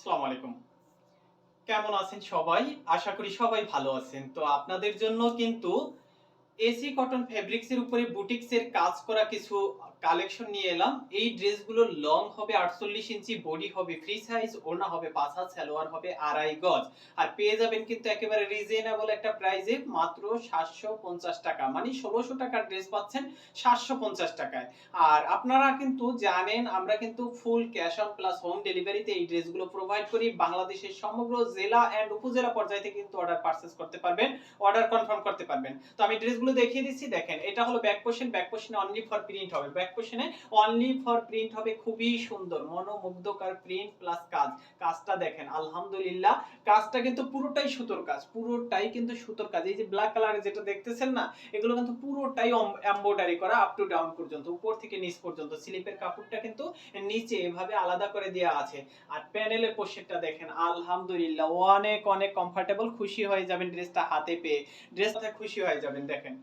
আসসালামু আলাইকুম। কেমন আছেন সবাই? আশা করি সবাই ভালো আছেন। তো আপনাদের জন্য কিন্তু এসি কটন ফেব্রিক্স এর উপরে বুটিক্স এর কাজ করা কিছু কালেকশন নিয়ে এলাম। এই ড্রেসগুলোর লং হবে ৪৮ ইঞ্চি, বডি হবে ফ্রি সাইজ, ওড়না হবে ৫ হাত, সালোয়ার হবে ২.৫ গজ। আর পেয়ে যাবেন কিন্তু একেবারে রিজনেবল একটা প্রাইসে মাত্র ৭৫০ টাকা। মানে ১৬০০ টাকার ড্রেস পাচ্ছেন ৭৫০ টাকায়। আর আপনারা কিন্তু জানেন আমরা কিন্তু full cash on plus home ডেলিভারিতে এই ড্রেসগুলো প্রোভাইড করি। বাংলাদেশের সমগ্র জেলা এন্ড উপজেলা পর্যায় থেকে কিন্তু অর্ডার পারচেজ করতে পারবেন, অর্ডার কনফার্ম করতে পারবেন। তো আমি ড্রেসগুলো দেখিয়ে দিচ্ছি, দেখেন এটা হলো ব্যাক পোরশন, ব্যাক পোরশনে অনলি ফর প্রিন্ট হবে, ব্যাক পোরশনে অনলি ফর প্রিন্ট হবে, খুবই সুন্দর মনোমুগ্ধকর প্রিন্ট প্লাস কাজ। কাজটা দেখেন আলহামদুলিল্লাহ, কাজটা কিন্তু পুরোটাই সুতোর কাজ, পুরোটাই কিন্তু সুতোর কাজ। এই যে ব্ল্যাক কালারে যেটা দেখতেছেন না, এগুলো কিন্তু পুরোটাই এমব্রয়ডারি করা আপ টু ডাউন পর্যন্ত, উপর থেকে নিচ পর্যন্ত। স্লিপের কাপড়টা কিন্তু নিচে এভাবে আলাদা করে দেয়া আছে। আর প্যানেলের পোশাকটা দেখেন আলহামদুলিল্লাহ, অনেক অনেক কমফোর্টেবল, খুশি হয়ে যাবেন ড্রেসটা হাতে পেয়ে, ড্রেসটা খুশি হয়ে যাবেন। দেখেন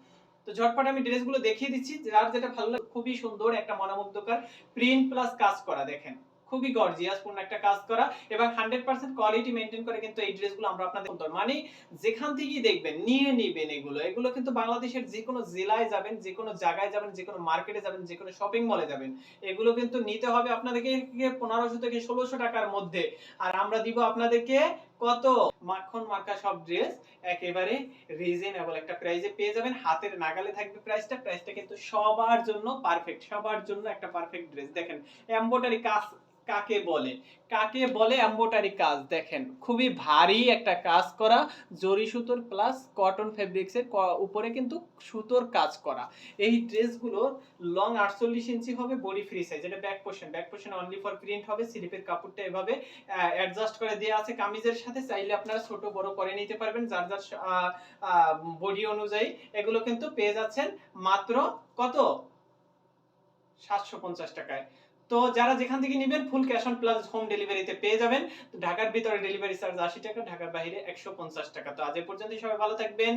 তো ঝটপট আমি ড্রেসগুলো দেখিয়ে দিচ্ছি, যার যেটা ভালো লাগে। খুবই সুন্দর একটা মনোমুগ্ধকর প্রিন্ট প্লাস কাজ করা, দেখেন খুবই গর্জিয়াস পূর্ণ একটা কাজ করা এবং 100% কোয়ালিটি মেইনটেইন করে কিন্তু এই ড্রেসগুলো আমরা আপনাদের সুন্দর, মানে যেখান থেকেই দেখবেন নিয়ে নিবেন। এগুলো কিন্তু বাংলাদেশের যে কোনো জেলায় যাবেন, যে কোনো জায়গায় যাবেন, যে কোনো মার্কেটে যাবেন, যে কোনো শপিং মলে যাবেন, এগুলো কিন্তু নিতে হবে আপনাদেরকে 1500 থেকে 1600 টাকার মধ্যে। আর আমরা দিব আপনাদেরকে কত মাখন মার্কা সব ড্রেস একেবারে রিজনেবল একটা প্রাইসে পেয়ে যাবেন, হাতের নাগালে থাকবে প্রাইসটা কিন্তু সবার জন্য পারফেক্ট, সবার জন্য একটা পারফেক্ট ড্রেস। দেখেন এমব্রয়ডারি কাজ কাকে বলে, কাকে বলে এমব্রয়ডারি কাজ, দেখেন খুবই ভারী একটা কাজ করা, জরি সুতোর প্লাস কটন ফেব্রিক্স এর উপরে কিন্তু সুতোর কাজ করা। এই ড্রেসগুলো লং ৪৮ ইঞ্চি হবে, বডি ফ্রি সাইজ। এটা back portion, back portion only for print হবে, স্লিপের কাপড়টা এভাবে অ্যাডজাস্ট করে দেয়া আছে কামিজের সাথে, চাইলে আপনারা ছোট বড় করে নিতে পারবেন যার যার বডি অনুযায়ী। এগুলো কিন্তু পেয়ে যাচ্ছেন মাত্র কত ৭৫০ টাকায়। তো যারা যেখান থেকে নেবেন full cash on plus home ডেলিভারিতে পেয়ে যাবেন। তো ঢাকার ভিতরে ডেলিভারি চার্জ ৮০ টাকা, ঢাকার বাইরে ১৫০ টাকা। তো আজ এ পর্যন্তই, সবাই ভালো থাকবেন।